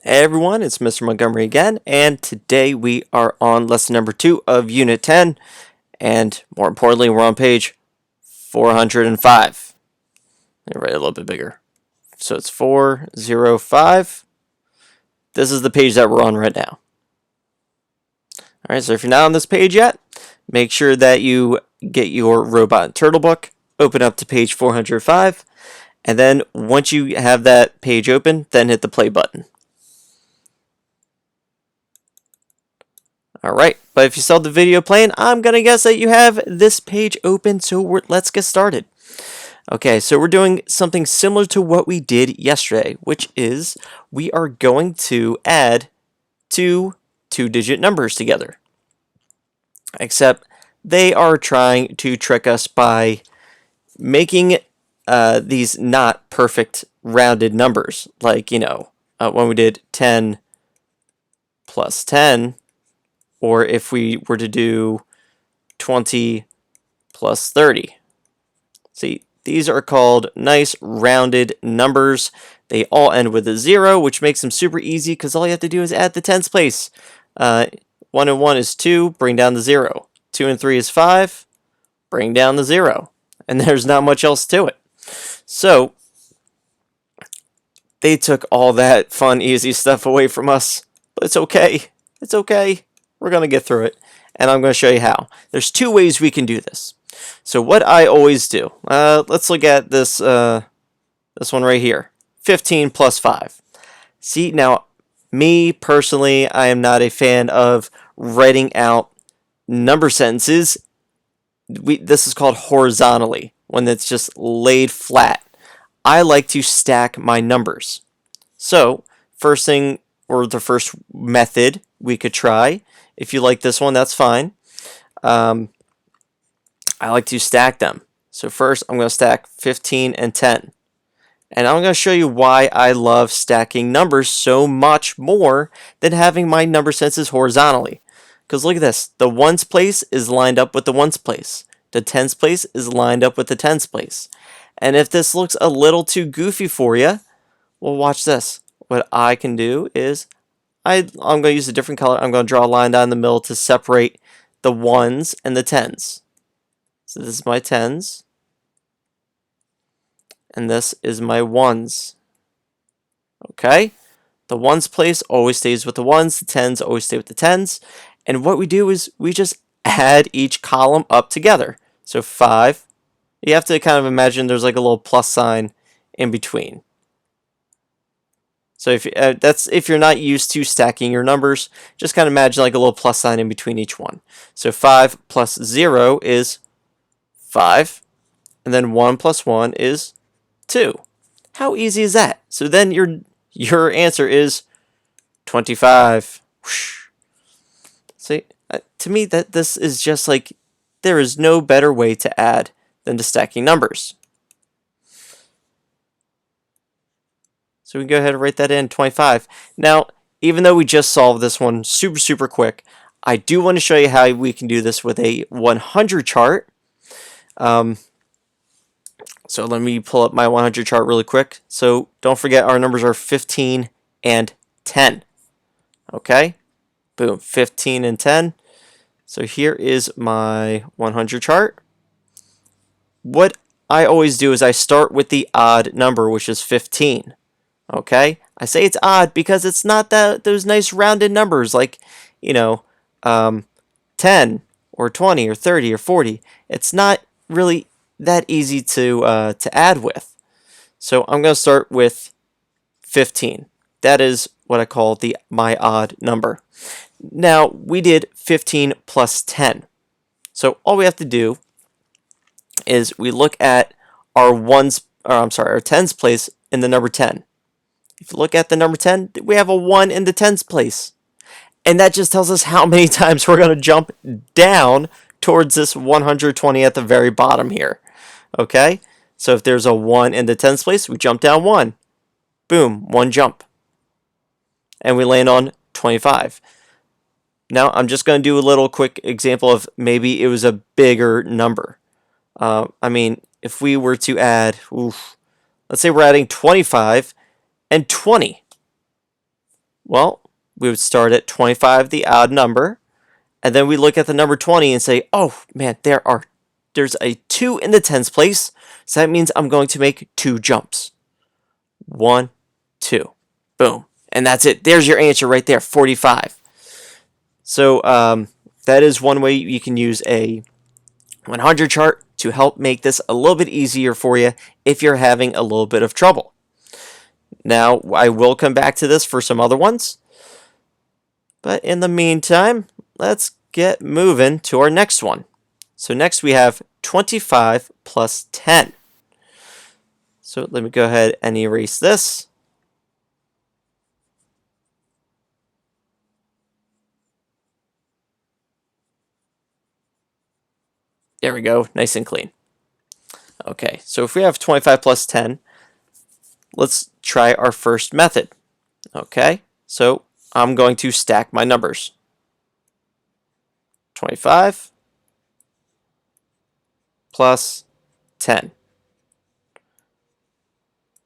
Hey everyone, it's Mr. Montgomery again, and today we are on lesson number 2 of Unit 10, and more importantly, we're on page 405. Let me write it a little bit bigger. So it's 405. This is the page that we're on right now. Alright, so if you're not on this page yet, make sure that you get your Robot and Turtle book, open up to page 405, and then once you have that page open, then hit the play button. Alright, but if you saw the video playing, I'm going to guess that you have this page open, so let's get started. Okay, so we're doing something similar to what we did yesterday, which is we are going to add two two-digit numbers together. Except they are trying to trick us by making these not perfect rounded numbers. Like, when we did 10 plus 10, or if we were to do 20 plus 30. See, these are called nice rounded numbers. They all end with a 0, which makes them super easy because all you have to do is add the tens place. 1 and 1 is 2, bring down the 0. 2 and 3 is 5, bring down the 0. And there's not much else to it. So, they took all that fun, easy stuff away from us. But it's okay. It's okay. We're going to get through it, and I'm going to show you how. There's two ways we can do this. So what I always do, let's look at this this one right here, 15 plus 5. See, now, me personally, I am not a fan of writing out number sentences. This is called horizontally, when it's just laid flat. I like to stack my numbers. So, first thing, or the first method we could try, if you like this one, that's fine. I like to stack them. So first, I'm going to stack 15 and 10. And I'm going to show you why I love stacking numbers so much more than having my number sentences horizontally. Because look at this. The ones place is lined up with the ones place. The tens place is lined up with the tens place. And if this looks a little too goofy for you, well, watch this. What I can do is I'm going to use a different color. I'm going to draw a line down the middle to separate the ones and the tens. So this is my tens, and this is my ones. Okay? The ones place always stays with the ones, the tens always stay with the tens. And what we do is we just add each column up together. So 5. You have to kind of imagine there's like a little plus sign in between. So if you're not used to stacking your numbers, just kind of imagine like a little plus sign in between each one. So 5 plus 0 is 5, and then 1 plus 1 is 2. How easy is that? So then your answer is 25. Whoosh. See, to me that this is just like there is no better way to add than to stacking numbers. So we can go ahead and write that in, 25. Now, even though we just solved this one super quick, I do want to show you how we can do this with a 100 chart. So let me pull up my 100 chart really quick. So don't forget our numbers are 15 and 10. Okay? Boom, 15 and 10. So here is my 100 chart. What I always do is I start with the odd number, which is 15. Okay, I say it's odd because it's not those nice rounded numbers like, 10 or 20 or 30 or 40. It's not really that easy to add with. So I'm going to start with 15. That is what I call my odd number. Now we did 15 plus 10. So all we have to do is we look at our tens place in the number 10. If you look at the number 10, we have a 1 in the tens place. And that just tells us how many times we're going to jump down towards this 120 at the very bottom here. Okay? So if there's a 1 in the tens place, we jump down 1. Boom, 1 jump. And we land on 25. Now I'm just going to do a little quick example of maybe it was a bigger number. If we were to add, let's say we're adding 25 and 20. Well, we would start at 25, the odd number, and then we look at the number 20 and say, oh man, there's a 2 in the tens place, so that means I'm going to make 2 jumps. 1, 2, boom, and that's it. There's your answer right there, 45. So that is one way you can use a 100 chart to help make this a little bit easier for you if you're having a little bit of trouble. Now, I will come back to this for some other ones, but in the meantime, let's get moving to our next one. So next we have 25 plus 10. So let me go ahead and erase this. There we go, nice and clean. Okay, so if we have 25 plus 10, let's try our first method. Okay, so I'm going to stack my numbers. 25 plus 10.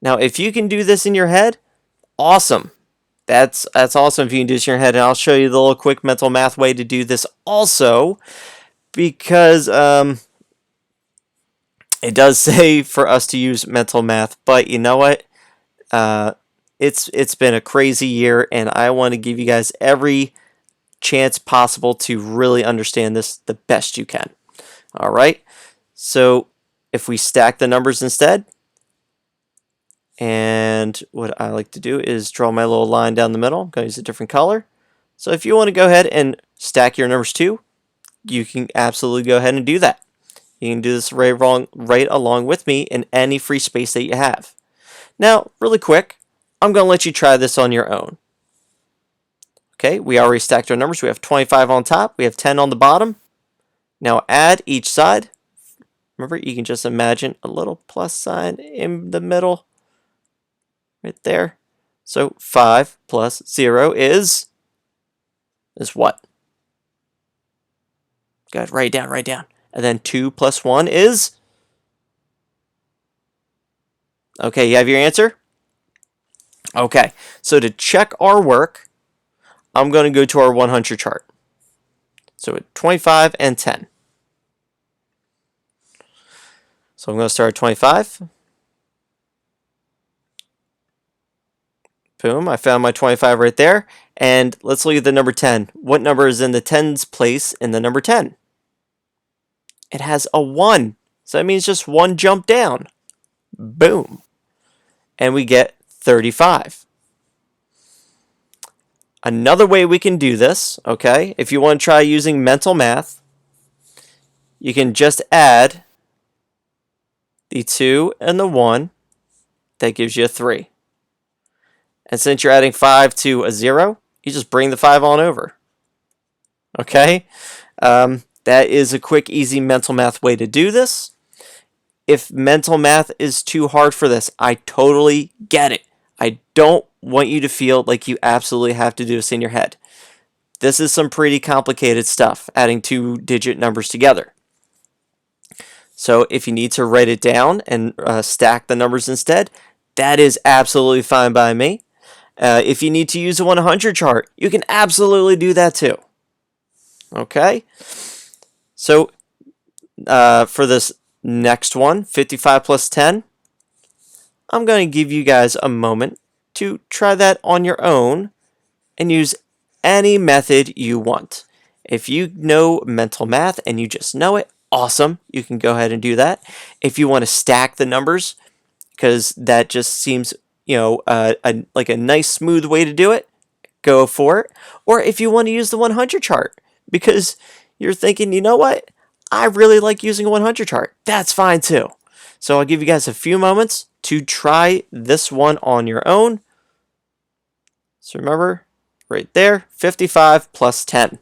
Now, if you can do this in your head, awesome. That's awesome if you can do this in your head, and I'll show you the little quick mental math way to do this also, because it does say for us to use mental math, but you know what? It's been a crazy year, and I want to give you guys every chance possible to really understand this the best you can. All right, so if we stack the numbers instead, and what I like to do is draw my little line down the middle. I'm going to use a different color. So if you want to go ahead and stack your numbers too, you can absolutely go ahead and do that. You can do this right along with me in any free space that you have. Now, really quick, I'm going to let you try this on your own. Okay, we already stacked our numbers. We have 25 on top. We have 10 on the bottom. Now add each side. Remember, you can just imagine a little plus sign in the middle. Right there. So 5 plus 0 is what? Good, write it down. And then 2 plus 1 is? Okay, you have your answer? Okay, so to check our work, I'm going to go to our 100 chart. So at 25 and 10. So I'm going to start at 25. Boom, I found my 25 right there. And let's look at the number 10. What number is in the tens place in the number 10? It has a 1. So that means just one jump down. Boom. And we get 35. Another way we can do this, okay, if you want to try using mental math, you can just add the 2 and the 1. That gives you a 3. And since you're adding 5 to a 0, you just bring the 5 on over. Okay? That is a quick, easy mental math way to do this. If mental math is too hard for this, I totally get it. I don't want you to feel like you absolutely have to do this in your head. This is some pretty complicated stuff, adding 2-digit numbers together. So if you need to write it down and stack the numbers instead, that is absolutely fine by me. If you need to use a 100 chart, you can absolutely do that too. Okay? So for this next one, 55 plus 10, I'm going to give you guys a moment to try that on your own and use any method you want. If you know mental math and you just know it, awesome. You can go ahead and do that. If you want to stack the numbers, because that just seems, like a nice smooth way to do it, go for it. Or if you want to use the 100 chart because you're thinking, you know what, I really like using a 100 chart, that's fine too. So I'll give you guys a few moments to try this one on your own. So remember, right there, 55 plus 10.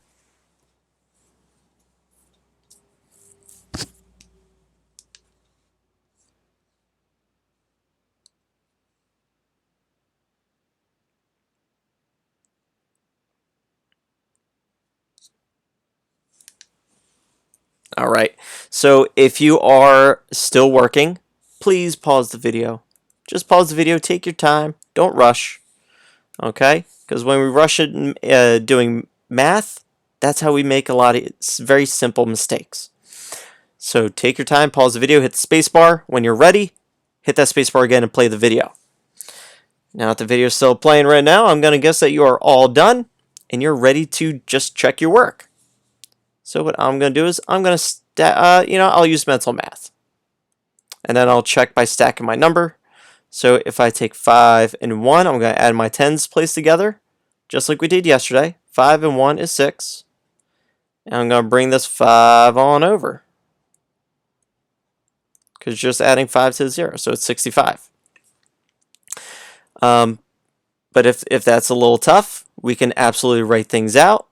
All right, so if you are still working, please pause the video. Just pause the video, take your time, don't rush. Okay? Because when we rush it doing math, that's how we make a lot of very simple mistakes. So take your time, pause the video, hit the space bar. When you're ready, hit that space bar again and play the video. Now that the video is still playing right now, I'm going to guess that you are all done and you're ready to just check your work. So what I'm going to do is I'm going to, I'll use mental math. And then I'll check by stacking my number. So if I take 5 and 1, I'm going to add my tens placed together, just like we did yesterday. 5 and 1 is 6. And I'm going to bring this 5 on over, because just adding 5 to the 0, so it's 65. But if that's a little tough, we can absolutely write things out.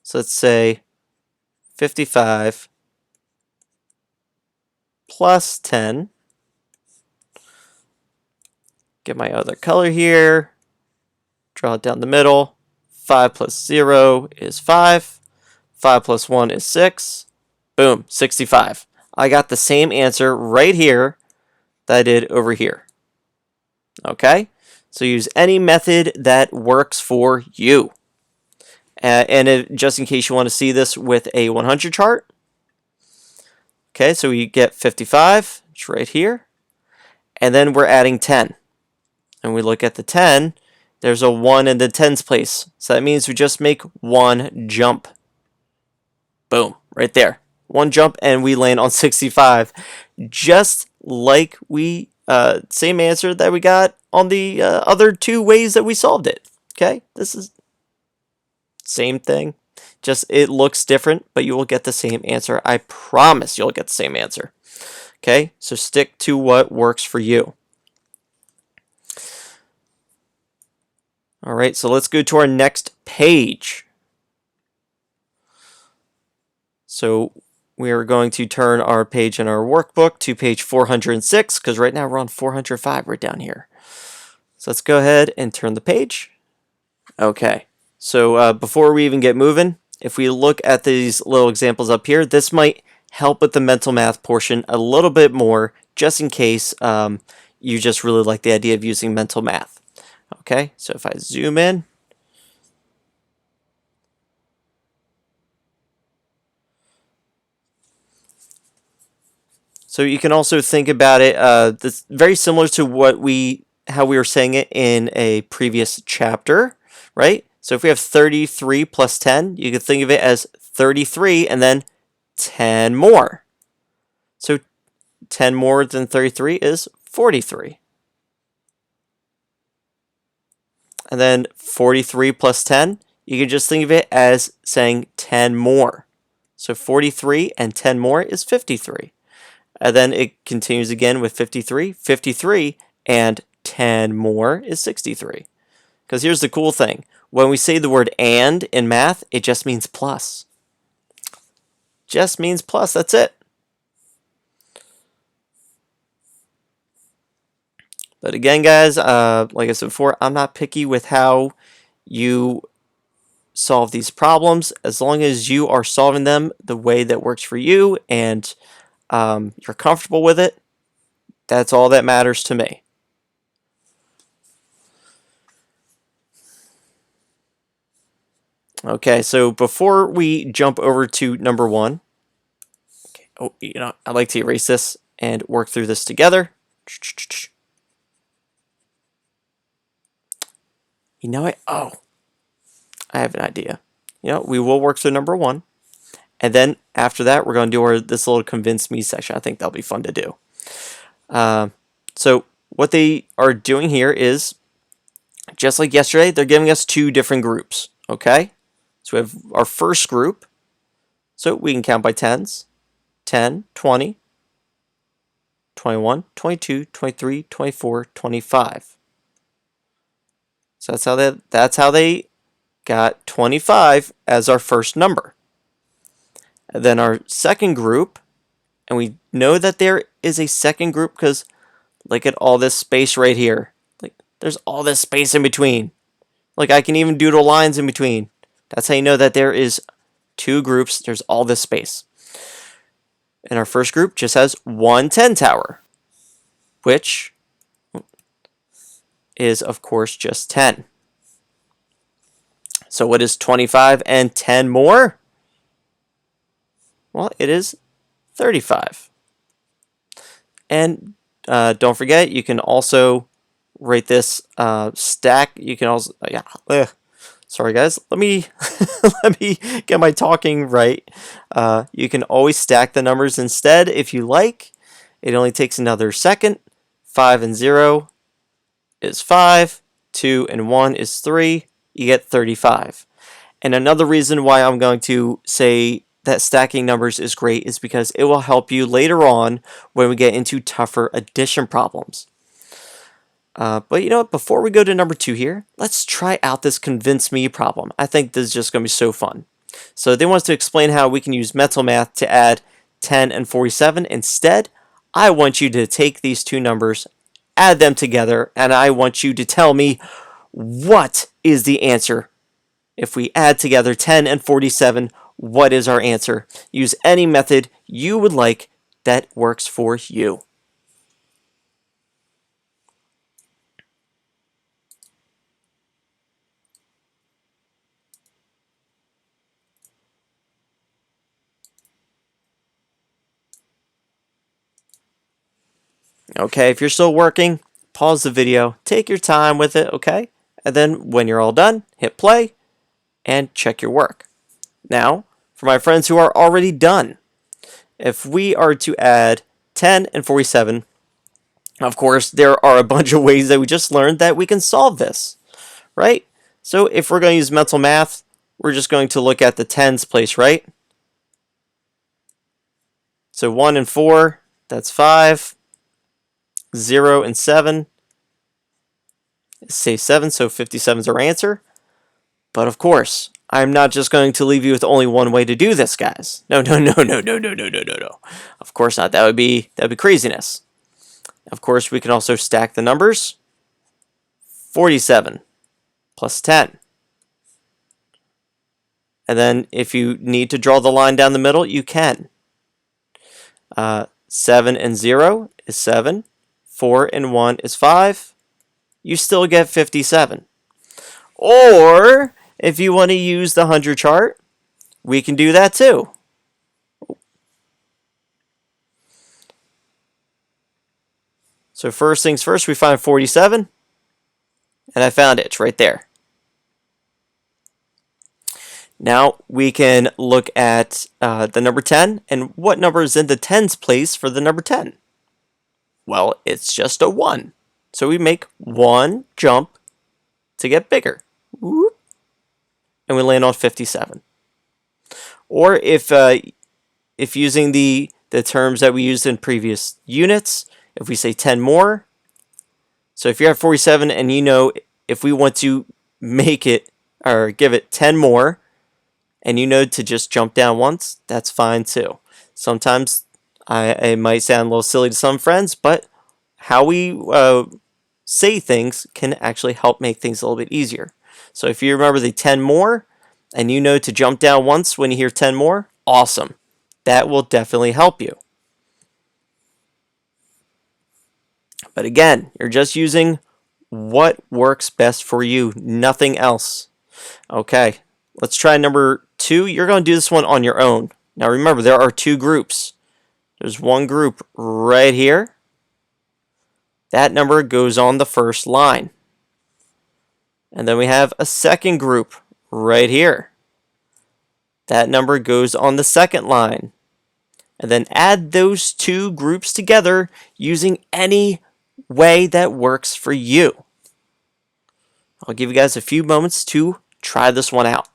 So let's say 55 plus 10. Get my other color here. Draw it down the middle. 5 plus 0 is 5. 5 plus 1 is 6. Boom, 65. I got the same answer right here that I did over here. Okay? So use any method that works for you. Just in case you want to see this with a 100 chart. Okay, so we get 55. It's right here. And then we're adding 10. And we look at the 10. There's a 1 in the tens place. So that means we just make one jump. Boom, right there. One jump and we land on 65. Just like we, same answer that we got on the other two ways that we solved it. Okay, this is same thing. Just it looks different, but you will get the same answer. I promise you'll get the same answer. Okay, so stick to what works for you. All right, so let's go to our next page. So we are going to turn our page in our workbook to page 406, because right now we're on 405 right down here. So let's go ahead and turn the page. Okay, so before we even get moving, if we look at these little examples up here, this might help with the mental math portion a little bit more, just in case you just really like the idea of using mental math. Okay, so if I zoom in, so you can also think about it. This very similar to how we were saying it in a previous chapter, right? So if we have 33 plus 10, you can think of it as 33 and then 10 more. So 10 more than 33 is 43. And then 43 plus 10, you can just think of it as saying 10 more. So 43 and 10 more is 53. And then it continues again with 53. 53 and 10 more is 63. Because here's the cool thing. When we say the word and in math, it just means plus. Just means plus, that's it. But again, guys, like I said before, I'm not picky with how you solve these problems. As long as you are solving them the way that works for you and you're comfortable with it, that's all that matters to me. Okay, so before we jump over to number 1, okay, I'd like to erase this and work through this together. You know what? Oh, I have an idea. We will work through number 1. And then after that, we're going to do this little convince me section. I think that'll be fun to do. So what they are doing here is, just like yesterday, they're giving us 2 different groups. Okay? So we have our first group. So we can count by tens. 10, 20, 21, 22, 23, 24, 25. So that's how they got 25 as our first number. And then our second group, and we know that there is a second group because look at all this space right here. Like there's all this space in between. Like I can even doodle lines in between. That's how you know that there is 2 groups. There's all this space. And our first group just has one 10 tower, which is, of course, just 10. So what is 25 and 10 more? Well, it is 35. And don't forget, you can also rate this stack. You can also, sorry guys, let me let me get my talking right. You can always stack the numbers instead if you like. It only takes another second. 5 and 0 is 5. 2 and 1 is 3. You get 35. And another reason why I'm going to say that stacking numbers is great is because it will help you later on when we get into tougher addition problems. But you know what, before we go to number 2 here, let's try out this convince me problem. I think this is just going to be so fun. So they want us to explain how we can use mental math to add 10 and 47. Instead, I want you to take these two numbers, add them together, and I want you to tell me what is the answer. If we add together 10 and 47, what is our answer? Use any method you would like that works for you. Okay, if you're still working, pause the video, take your time with it, okay? And then when you're all done, hit play and check your work. Now, for my friends who are already done, if we are to add 10 and 47, of course, there are a bunch of ways that we just learned that we can solve this, right? So if we're going to use mental math, we're just going to look at the tens place, right? So 1 and 4, that's 5. 0 and 7, say 7, so 57 is our answer. But of course, I'm not just going to leave you with only one way to do this, guys. No. Of course not. That would be craziness. Of course, we can also stack the numbers. 47 plus 10. And then if you need to draw the line down the middle, you can. 7 and 0 is 7. 4 and 1 is 5. You still get 57. Or, if you want to use the 100 chart, we can do that too. So first things first, we find 47. And I found it. It's right there. Now we can look at the number 10. And what number is in the tens place for the number 10? Well, it's just a 1. So we make one jump to get bigger. Whoop, and we land on 57. Or if using the terms that we used in previous units, if we say 10 more, so if you're at 47 and you know if we want to make it or give it 10 more and you know to just jump down once, that's fine too. Sometimes it might sound a little silly to some friends, but how we say things can actually help make things a little bit easier. So if you remember the 10 more, and you know to jump down once when you hear 10 more, awesome. That will definitely help you. But again, you're just using what works best for you, nothing else. Okay, let's try number 2. You're going to do this one on your own. Now remember, there are 2 groups. There's one group right here. That number goes on the first line. And then we have a second group right here. That number goes on the second line. And then add those 2 groups together using any way that works for you. I'll give you guys a few moments to try this one out.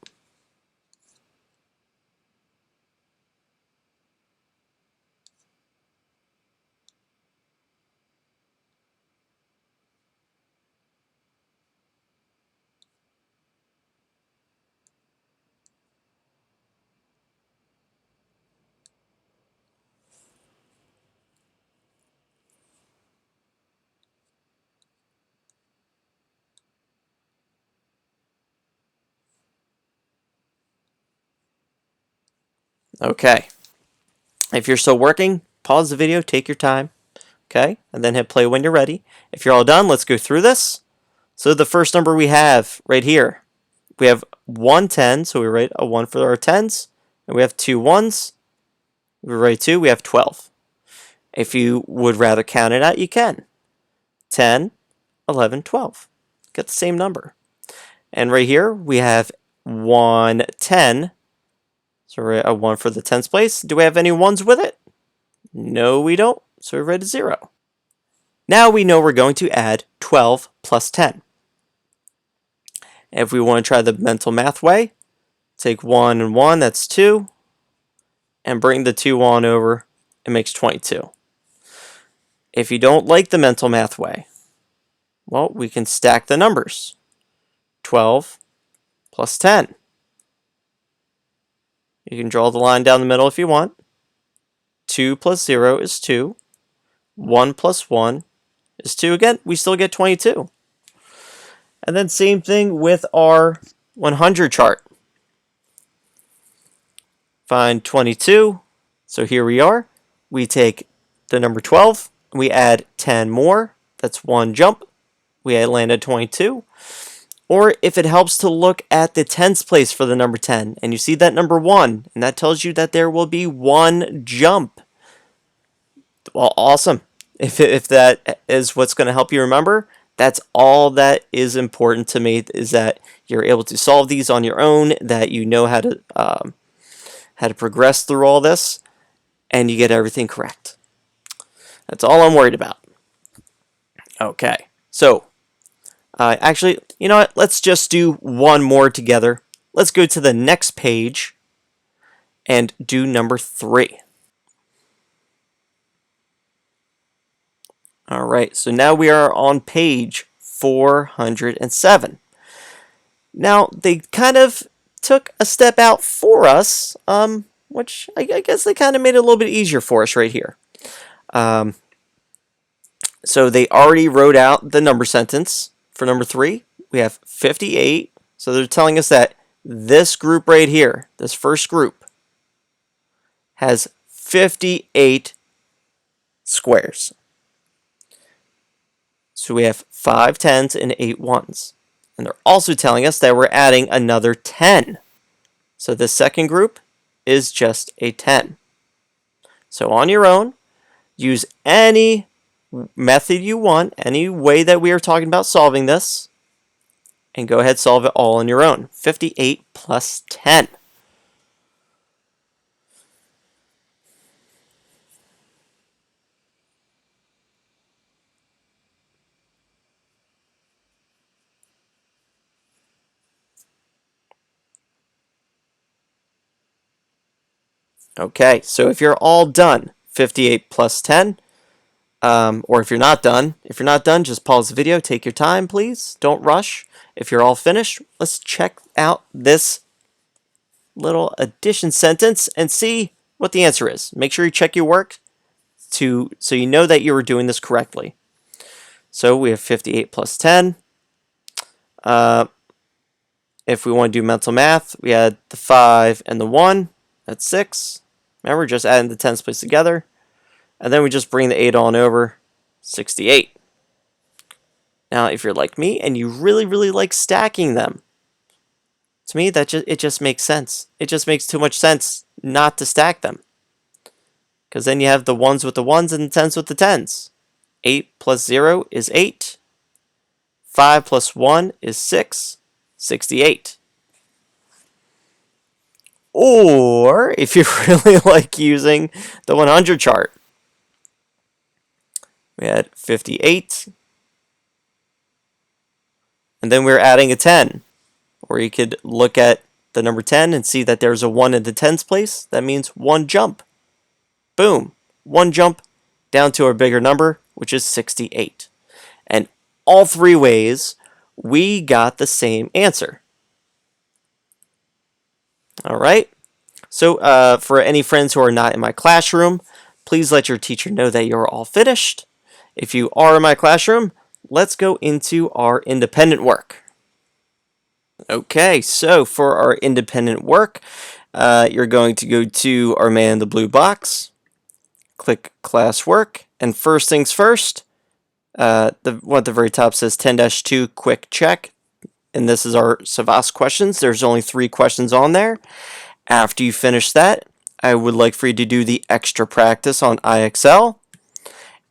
Okay. If you're still working, pause the video, take your time, okay? And then hit play when you're ready. If you're all done, let's go through this. So the first number we have right here, we have 1 10, so we write a 1 for our tens, and we have 2 ones, we write 2, we have 12. If you would rather count it out, you can. 10, 11, 12. Get the same number. And right here, we have 1 10, so we write a 1 for the tens place. Do we have any ones with it? No, we don't, so we write a 0. Now we know we're going to add 12 plus 10. If we want to try the mental math way, take 1 and 1, that's 2, and bring the 2 on over, it makes 22. If you don't like the mental math way, well, we can stack the numbers. 12 plus 10. You can draw the line down the middle if you want. 2 plus 0 is 2. 1 plus 1 is 2. Again, we still get 22. And then same thing with our 100 chart. Find 22. So here we are. We take the number 12. We add 10 more. That's 1 jump. We land at 22. Or if it helps to look at the tens place for the number 10, and you see that number 1, and that tells you that there will be 1 jump. Well, awesome. If that is what's going to help you remember, that's all that is important to me, is that you're able to solve these on your own, that you know how to progress through all this, and you get everything correct. That's all I'm worried about. Okay, so actually, you know what? Let's just do one more together. Let's go to the next page and do number 3. All right, so now we are on page 407. Now, they kind of took a step out for us, which I guess they kind of made it a little bit easier for us right here. So they already wrote out the number sentence for number 3. We have 58. So they're telling us that this group right here, this first group, has 58 squares. So we have 5 10s and 8 1s. And they're also telling us that we're adding another 10. So the second group is just a 10. So on your own, use any method you want, any way that we are talking about solving this, and go ahead and solve it all on your own. 58 plus 10. Okay, so if you're all done, 58 plus 10, or if you're not done, just pause the video, take your time, please. Don't rush. If you're all finished, let's check out this little addition sentence and see what the answer is. Make sure you check your work so you know that you were doing this correctly. So we have 58 plus 10. If we want to do mental math, we add the 5 and the 1. That's 6. Remember, just adding the tens place together. And then we just bring the 8 on over. 68. Now, if you're like me and you really, really like stacking them, to me, it just makes sense. It just makes too much sense not to stack them. Because then you have the 1s with the 1s and the 10s with the 10s. 8 plus 0 is 8. 5 plus 1 is 6. 68. Or, if you really like using the 100 chart, we had 58. And then we're adding a 10. Or you could look at the number 10 and see that there's a 1 in the tens place. That means 1 jump. Boom. 1 jump down to our bigger number, which is 68. And all 3 ways, we got the same answer. All right. So for any friends who are not in my classroom, please let your teacher know that you're all finished. If you are in my classroom, let's go into our independent work. Okay, so for our independent work, you're going to go to our man in the blue box, click classwork, and first things first, The one at the very top says 10-2 quick check. And this is our SAVVAS questions. There's only 3 questions on there. After you finish that, I would like for you to do the extra practice on IXL.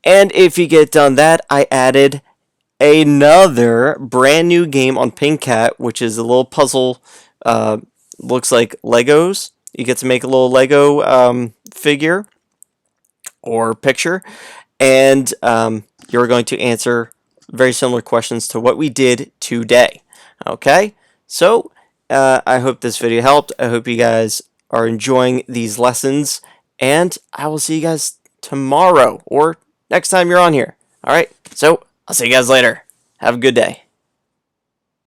And if you get done that, I added another brand new game on Pink Cat, which is a little puzzle. Looks like Legos. You get to make a little Lego figure or picture, and you're going to answer very similar questions to what we did today. Okay, so I hope this video helped. I hope you guys are enjoying these lessons, and I will see you guys tomorrow or next time you're on here. All right, so I'll see you guys later. Have a good day.